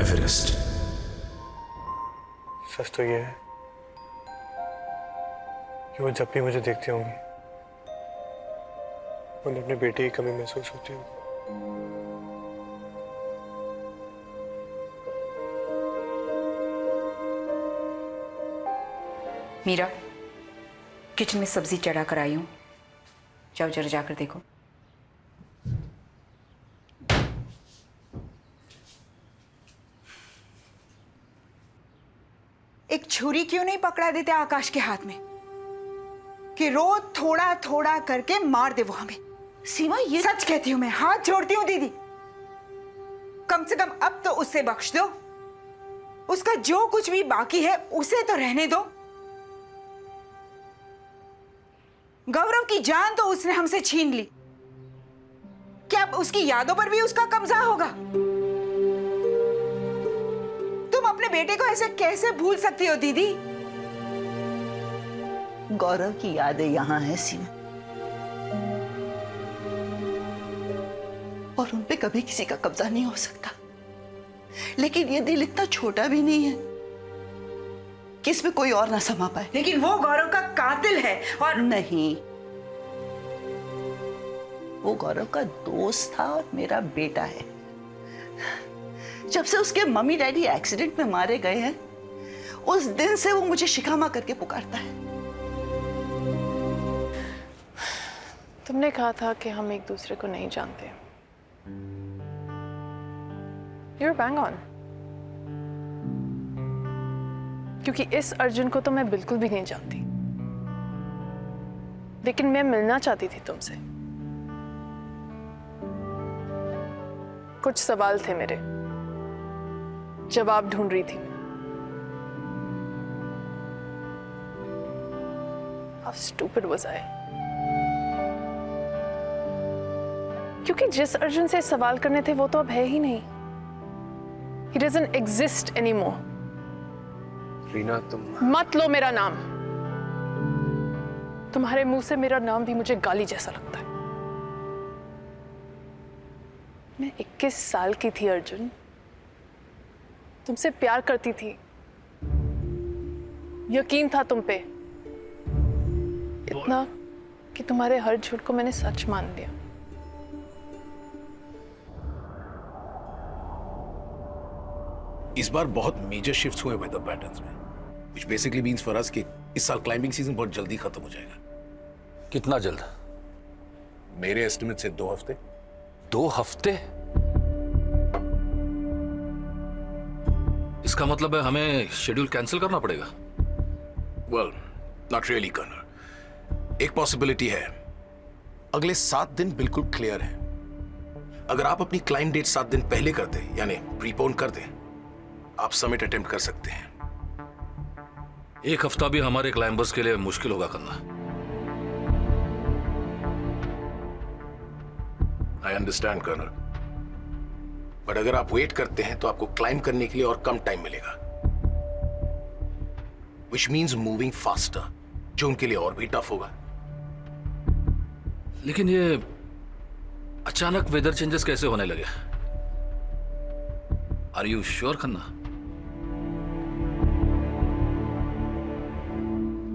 Everest. सच तो ये है कि वो जब भी मुझे देखती होंगी उन्हें अपने बेटे की कमी महसूस होती होगी। मीरा, किचन में सब्जी चढ़ा कर आई हूँ, जाओ जरा जाकर देखो। एक छुरी क्यों नहीं पकड़ा देते आकाश के हाथ में कि रोज थोड़ा थोड़ा करके मार दे वो हमें। सीमा, ये सच कहती हूं मैं, हाथ जोड़ती हूँ दीदी, कम से कम अब तो उससे बख्श दो। उसका जो कुछ भी बाकी है उसे तो रहने दो। गौरव की जान तो उसने हमसे छीन ली, क्या अब उसकी यादों पर भी उसका कब्जा होगा? तुम अपने बेटे को ऐसे कैसे भूल सकती हो दीदी? गौरव की यादें यहां है सीमा, और उन पे कभी किसी का कब्जा नहीं हो सकता। लेकिन ये दिल इतना छोटा भी नहीं है कि इसमें कोई और ना समा पाए। लेकिन वो गौरव का कातिल है। और नहीं, वो गौरव का दोस्त था और मेरा बेटा है। जब से उसके मम्मी डैडी एक्सीडेंट में मारे गए हैं, उस दिन से वो मुझे शिकामा करके पुकारता है। तुमने कहा था कि हम एक दूसरे को नहीं जानते। You're bang on. क्योंकि इस अर्जुन को तो मैं बिल्कुल भी नहीं जानती, लेकिन मैं मिलना चाहती थी तुमसे। कुछ सवाल थे मेरे, जवाब ढूंढ रही थी मैं। How stupid was I? क्योंकि जिस अर्जुन से सवाल करने थे वो तो अब है ही नहीं। He doesn't exist anymore. Reena, तुम मत लो मेरा नाम। तुम्हारे मुंह से मेरा नाम भी मुझे गाली जैसा लगता है। मैं 21 साल की थी अर्जुन, तुमसे प्यार करती थी, यकीन था तुम पे, इतना कि तुम्हारे हर झूठ को मैंने सच मान लिया। इस बार बहुत मेजर शिफ्ट्स हुए वेदर पैटर्न्स में, which basically means for us कि इस साल क्लाइंबिंग सीजन बहुत जल्दी खत्म हो जाएगा। कितना जल्द? मेरे एस्टिमेट से 2 हफ्ते। 2 हफ्ते? इसका मतलब है हमें शेड्यूल कैंसिल करना पड़ेगा। Well, not really, colonel. एक पॉसिबिलिटी है, अगले 7 दिन बिल्कुल क्लियर है। अगर आप अपनी क्लाइंट डेट 7 दिन पहले कर दें, यानी प्रीपोन कर दें, आप समिट अटेम्प्ट कर सकते हैं। 1 हफ्ता भी हमारे क्लाइंबर्स के लिए मुश्किल होगा करना। आई अंडरस्टैंड कर्नल, बट अगर आप वेट करते हैं तो आपको क्लाइंब करने के लिए और कम टाइम मिलेगा, विच मीन्स मूविंग फास्टर, जो उनके लिए और भी टफ होगा। लेकिन ये अचानक वेदर चेंजेस कैसे होने लगे? Are you sure Khanna?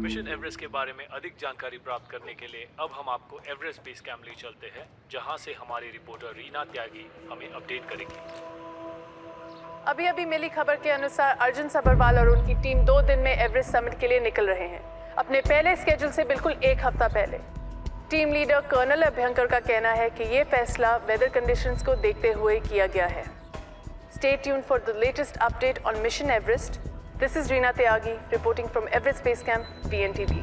Mission Everest के बारे में अधिक जानकारी प्राप्त करने के लिए अब हम आपको एवरेस्ट बेस कैंप ले चलते हैं, जहां से हमारी रिपोर्टर रीना त्यागी हमें अपडेट करेगी। अभी अभी मिली खबर के अनुसार अर्जुन सब्बरवाल और उनकी टीम 2 दिन में एवरेस्ट समिट के लिए निकल रहे हैं, अपने पहले स्केड्यूल से बिल्कुल 1 हफ्ता पहले। टीम लीडर कर्नल अभ्यंकर का कहना है कि ये फैसला वेदर कंडीशंस को देखते हुए किया गया है। Stay tuned for the latest update on Mission Everest. This is Reena Tyagi reporting from Everest Base Camp, VNTV.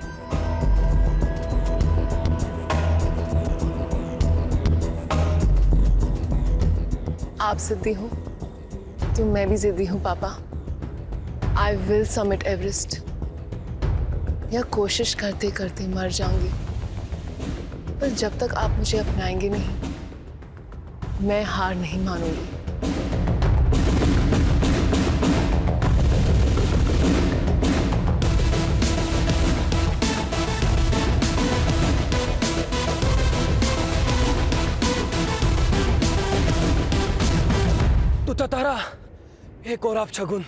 आप जिद्दी हो तो मैं भी जिद्दी हूँ पापा। I will summit Everest. या कोशिश करते करते मर जाऊंगी, पर जब तक आप मुझे अपनाएंगे नहीं, मैं हार नहीं मानूंगी। तो तारा एक और आप शगुन,